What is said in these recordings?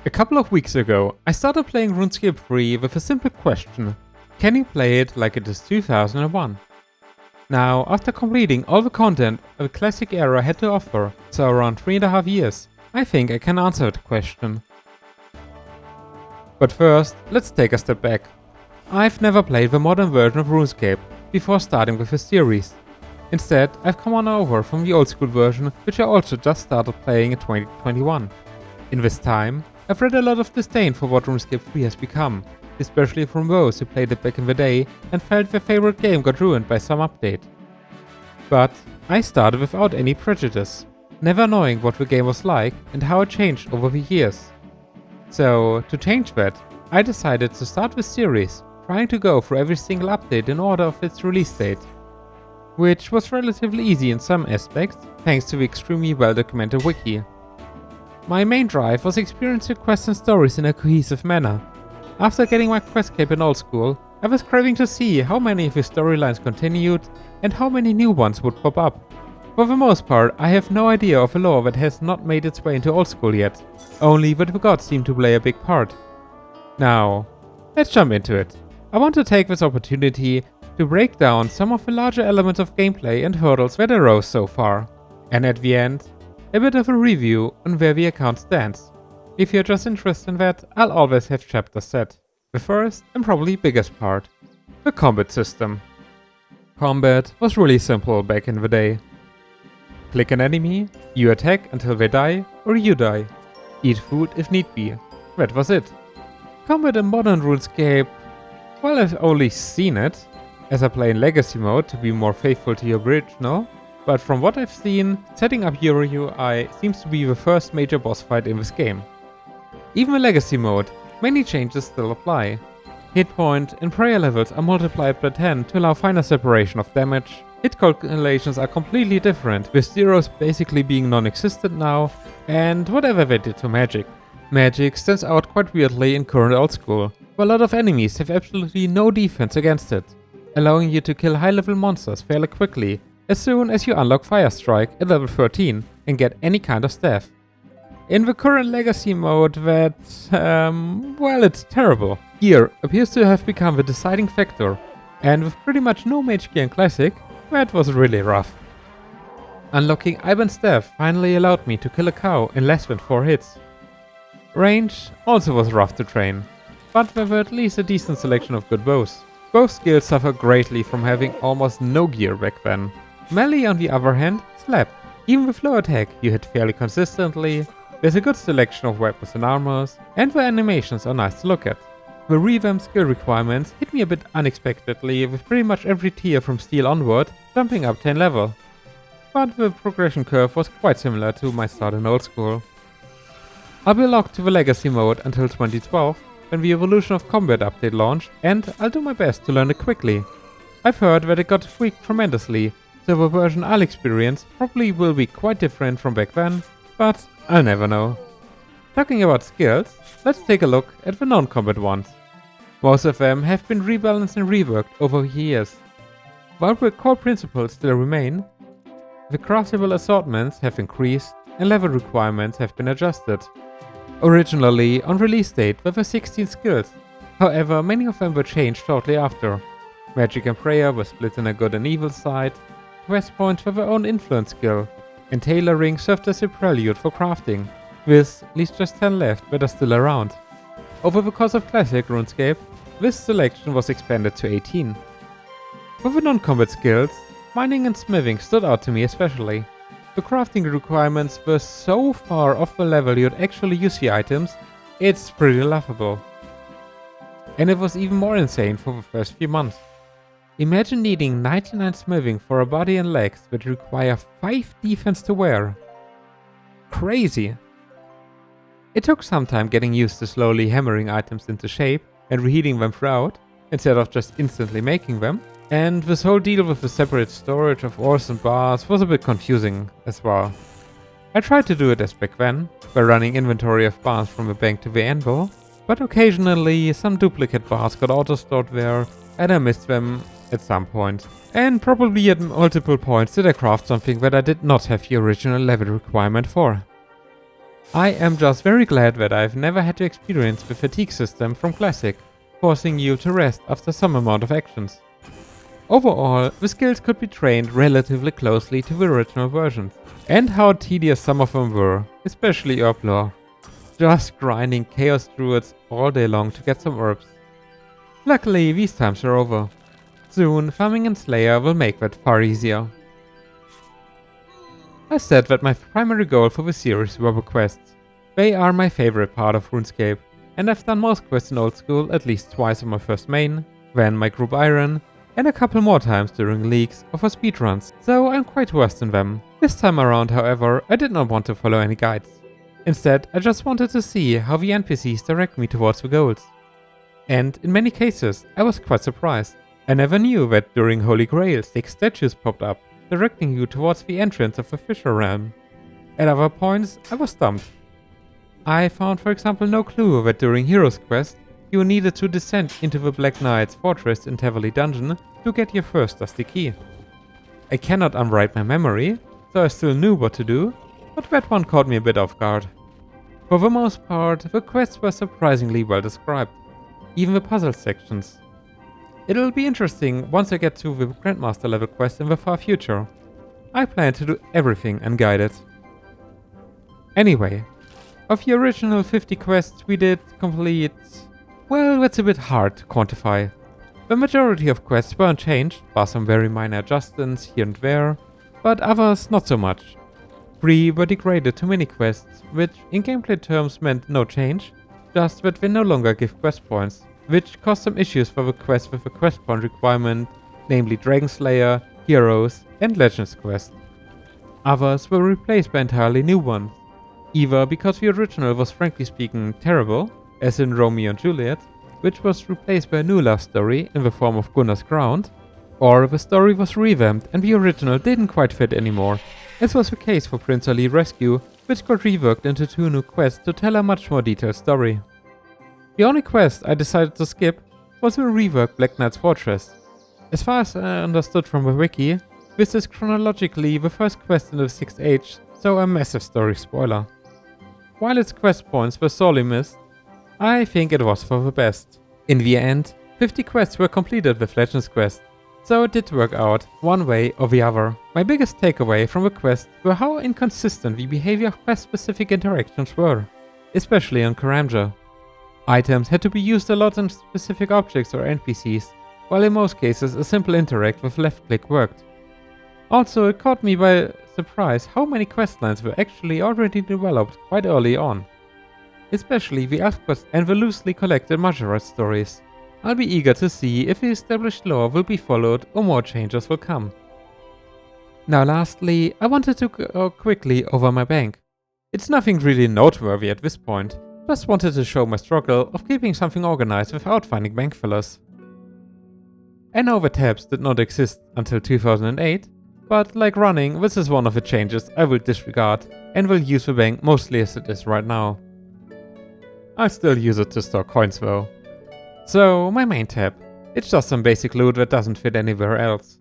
A couple of weeks ago, I started playing Runescape 3 with a simple question: can you play it like it is 2001? Now, after completing all the content the Classic era had to offer, so around 3.5 years, I think I can answer the question. But first, let's take a step back. I've never played the modern version of Runescape before starting with the series. Instead, I've come on over from the old school version, which I also just started playing in 2021. In this time, I've read a lot of disdain for what Runescape 3 has become, especially from those who played it back in the day and felt their favorite game got ruined by some update. But I started without any prejudice, never knowing what the game was like and how it changed over the years. So, to change that, I decided to start the series, trying to go through every single update in order of its release date. Which was relatively easy in some aspects, thanks to the extremely well documented wiki. My main drive was experiencing quests and stories in a cohesive manner. After getting my Questcape in old school, I was craving to see how many of the storylines continued and how many new ones would pop up. For the most part, I have no idea of a lore that has not made its way into old school yet, only that the gods seem to play a big part. Now, let's jump into it. I want to take this opportunity to break down some of the larger elements of gameplay and hurdles that arose so far, and at the end, a bit of a review on where the account stands. If you're just interested in that, I'll always have chapters set. The first and probably biggest part: the combat system. Combat was really simple back in the day. Click an enemy, you attack until they die, or you die. Eat food if need be. That was it. Combat in modern RuneScape, well, I've only seen it, as I play in Legacy mode to be more faithful to the original, but from what I've seen, setting up your UI seems to be the first major boss fight in this game. Even in Legacy mode, many changes still apply. Hit point and prayer levels are multiplied by 10 to allow finer separation of damage. Hit calculations are completely different, with zeros basically being non-existent now, and whatever they did to magic. Magic stands out quite weirdly in current old school, where a lot of enemies have absolutely no defense against it, allowing you to kill high-level monsters fairly quickly as soon as you unlock Fire Strike at level 13 and get any kind of staff. In the current Legacy mode that, well, it's terrible. Gear appears to have become the deciding factor, and with pretty much no mage gear in Classic, that was really rough. Unlocking Ironman staff finally allowed me to kill a cow in less than 4 hits. Range also was rough to train, but there were at least a decent selection of good bows. Both skills suffer greatly from having almost no gear back then. Melee, on the other hand, slapped. Even with low attack, you hit fairly consistently, there's a good selection of weapons and armors, and the animations are nice to look at. The revamped skill requirements hit me a bit unexpectedly, with pretty much every tier from Steel onward jumping up 10 level. But the progression curve was quite similar to my start in old school. I'll be locked to the Legacy mode until 2012, when the Evolution of Combat update launched, and I'll do my best to learn it quickly. I've heard that it got tweaked tremendously, so the version I'll experience probably will be quite different from back then, but I'll never know. Talking about skills, let's take a look at the non-combat ones. Most of them have been rebalanced and reworked over the years. While the core principles still remain, the craftable assortments have increased and level requirements have been adjusted. Originally, on release date, there were 16 skills, however many of them were changed shortly after. Magic and prayer were split in a good and evil side, quest points were their own influence skill, and tailoring served as a prelude for crafting. This leaves just 10 left that are still around. Over the course of Classic RuneScape, this selection was expanded to 18. For the non-combat skills, mining and smithing stood out to me especially. The crafting requirements were so far off the level you'd actually use the items, it's pretty laughable. And it was even more insane for the first few months. Imagine needing 99 smithing for a body and legs that require 5 defense to wear. Crazy! It took some time getting used to slowly hammering items into shape and reheating them throughout, instead of just instantly making them, and this whole deal with the separate storage of ores and bars was a bit confusing as well. I tried to do it as back then, by running inventory of bars from the bank to the anvil, but occasionally some duplicate bars got auto-stored there, and I missed them at some point. And probably at multiple points did I craft something that I did not have the original level requirement for. I am just very glad that I've never had to experience the fatigue system from Classic, forcing you to rest after some amount of actions. Overall, the skills could be trained relatively closely to the original versions, and how tedious some of them were, especially Herblore. Just grinding Chaos Druids all day long to get some herbs. Luckily, these times are over. Soon, farming and Slayer will make that far easier. I said that my primary goal for the series were the quests. They are my favorite part of RuneScape, and I've done most quests in Old School at least twice on my first main, then my group Iron, and a couple more times during leagues or for speedruns, so I'm quite versed in them. This time around, however, I did not want to follow any guides. Instead, I just wanted to see how the NPCs direct me towards the goals. And in many cases, I was quite surprised. I never knew that during Holy Grail 6 statues popped up, directing you towards the entrance of the Fisher Realm. At other points, I was stumped. I found, for example, no clue that during Hero's Quest, you needed to descend into the Black Knight's fortress in Teverley Dungeon to get your first Dusty Key. I cannot unwrite my memory, so I still knew what to do, but that one caught me a bit off guard. For the most part, the quests were surprisingly well described, even the puzzle sections. It'll be interesting once I get to the Grandmaster level quest in the far future. I plan to do everything unguided. Anyway, of the original 50 quests we did complete... well, that's a bit hard to quantify. The majority of quests were unchanged, bar some very minor adjustments here and there, but others not so much. 3 were degraded to mini-quests, which in gameplay terms meant no change, just that they no longer give quest points, which caused some issues for the quest with a quest point requirement, namely Dragon Slayer, Heroes, and Legends quest. Others were replaced by entirely new ones, either because the original was frankly speaking terrible, as in Romeo and Juliet, which was replaced by a new love story in the form of Gunnar's Ground, or the story was revamped and the original didn't quite fit anymore, as was the case for Prince Ali Rescue, which got reworked into 2 new quests to tell a much more detailed story. The only quest I decided to skip was the reworked Black Knight's Fortress. As far as I understood from the wiki, this is chronologically the first quest in the 6th Age, so a massive story spoiler. While its quest points were sorely missed, I think it was for the best. In the end, 50 quests were completed with Legends quest, so it did work out, one way or the other. My biggest takeaway from the quest were how inconsistent the behavior of quest-specific interactions were, especially on Karamja. Items had to be used a lot on specific objects or NPCs, while in most cases a simple interact with left click worked. Also, it caught me by surprise how many questlines were actually already developed quite early on. Especially the Elf quest and the loosely collected Majorat stories. I'll be eager to see if the established lore will be followed or more changes will come. Now lastly, I wanted to go quickly over my bank. It's nothing really noteworthy at this point, just wanted to show my struggle of keeping something organized without finding bank fillers. I know the tabs did not exist until 2008, but like running, this is one of the changes I will disregard and will use the bank mostly as it is right now. I'll still use it to store coins though. So, my main tab. It's just some basic loot that doesn't fit anywhere else.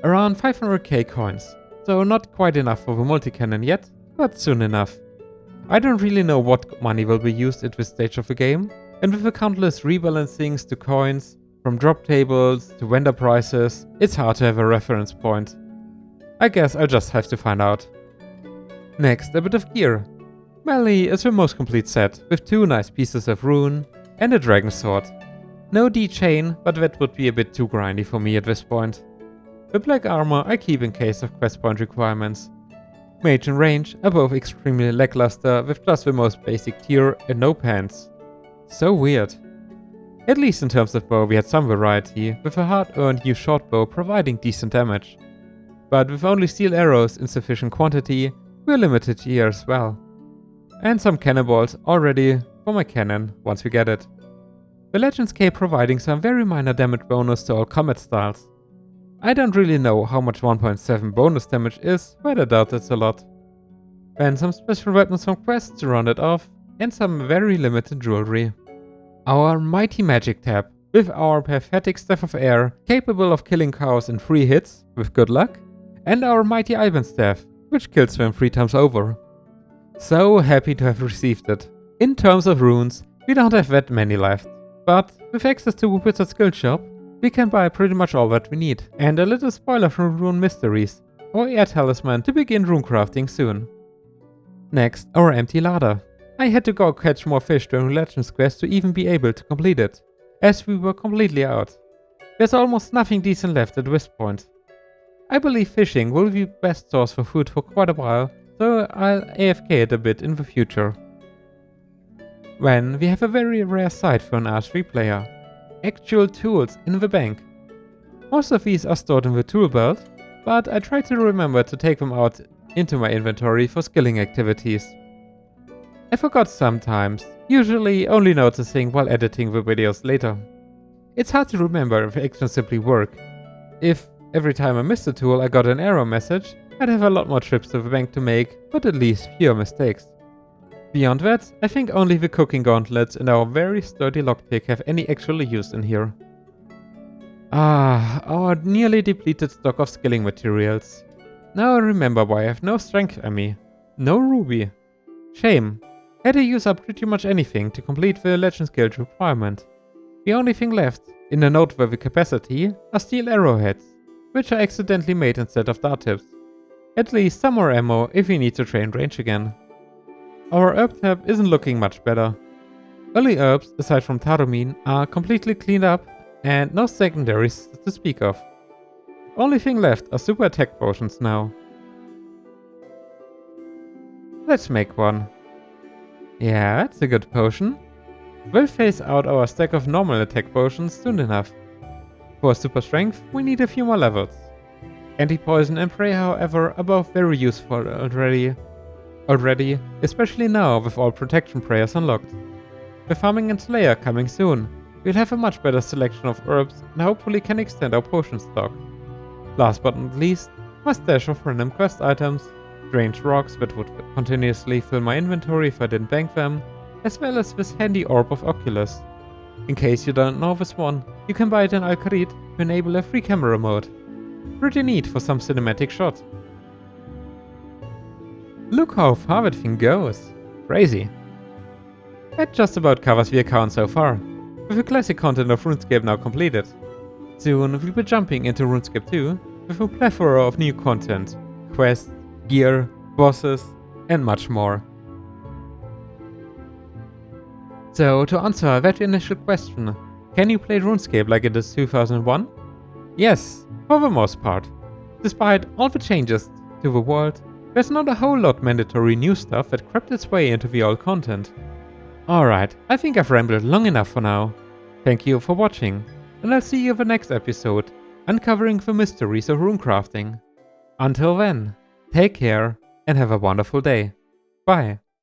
Around 500k coins, so not quite enough for the multi-cannon yet, but soon enough. I don't really know what money will be used at this stage of the game, and with the countless rebalancings to coins, from drop tables to vendor prices, it's hard to have a reference point. I guess I'll just have to find out. Next, a bit of gear. Melee is the most complete set, with 2 nice pieces of rune and a dragon sword. No D-chain, but that would be a bit too grindy for me at this point. The black armor I keep in case of quest point requirements. Mage and range are both extremely lackluster with just the most basic tier and no pants. So weird. At least in terms of bow we had some variety, with a hard-earned new short bow providing decent damage. But with only steel arrows in sufficient quantity, we're limited here as well. And some cannonballs already for my cannon once we get it. The Legends Cape providing some very minor damage bonus to all combat styles. I don't really know how much 1.7 bonus damage is, but I doubt it's a lot. Then some special weapons from quests to round it off, and some very limited jewelry. Our Mighty Magic tab, with our Pathetic Staff of Air, capable of killing cows in 3 hits, with good luck, and our Mighty Ivan Staff, which kills them 3 times over. So happy to have received it. In terms of runes, we don't have that many left, but with access to Wizard Skill Shop, we can buy pretty much all that we need. And a little spoiler from Rune Mysteries, our air talisman to begin rune crafting soon. Next, our empty larder. I had to go catch more fish during Legends Quest to even be able to complete it, as we were completely out. There's almost nothing decent left at this point. I believe fishing will be the best source for food for quite a while, so I'll AFK it a bit in the future. Then we have a very rare sight for an RS3 player. Actual tools in the bank. Most of these are stored in the tool belt, but I try to remember to take them out into my inventory for skilling activities. I forgot sometimes, usually only noticing while editing the videos later. It's hard to remember if actions simply work. If every time I missed a tool I got an error message, I'd have a lot more trips to the bank to make, but at least fewer mistakes. Beyond that, I think only the cooking gauntlets and our very sturdy lockpick have any actual use in here. Our nearly depleted stock of skilling materials. Now I remember why I have no strength Emmy. No ruby. Shame. Had to use up pretty much anything to complete the Legends Guild requirement. The only thing left, in a noteworthy capacity, are steel arrowheads, which I accidentally made instead of dart tips. At least some more ammo if we need to train range again. Our herb tab isn't looking much better. Early herbs, aside from tarumin, are completely cleaned up and no secondaries to speak of. Only thing left are super attack potions now. Let's make one. Yeah, that's a good potion. We'll phase out our stack of normal attack potions soon enough. For super strength, we need a few more levels. Anti-poison and prey, however, are both very useful already, especially now with all protection prayers unlocked. With farming and slayer coming soon, we'll have a much better selection of herbs and hopefully can extend our potion stock. Last but not least, my stash of random quest items, strange rocks that would continuously fill my inventory if I didn't bank them, as well as this handy orb of Oculus. In case you don't know this one, you can buy it in Alcarid to enable a free camera mode. Pretty neat for some cinematic shot. Look how far that thing goes. Crazy. That just about covers the account so far, with the classic content of RuneScape now completed. Soon we'll be jumping into RuneScape 2 with a plethora of new content, quests, gear, bosses, and much more. So, to answer that initial question, can you play RuneScape like it is 2001? Yes, for the most part. Despite all the changes to the world, there's not a whole lot mandatory new stuff that crept its way into the old content. Alright, I think I've rambled long enough for now. Thank you for watching, and I'll see you in the next episode, uncovering the mysteries of runecrafting. Until then, take care and have a wonderful day. Bye.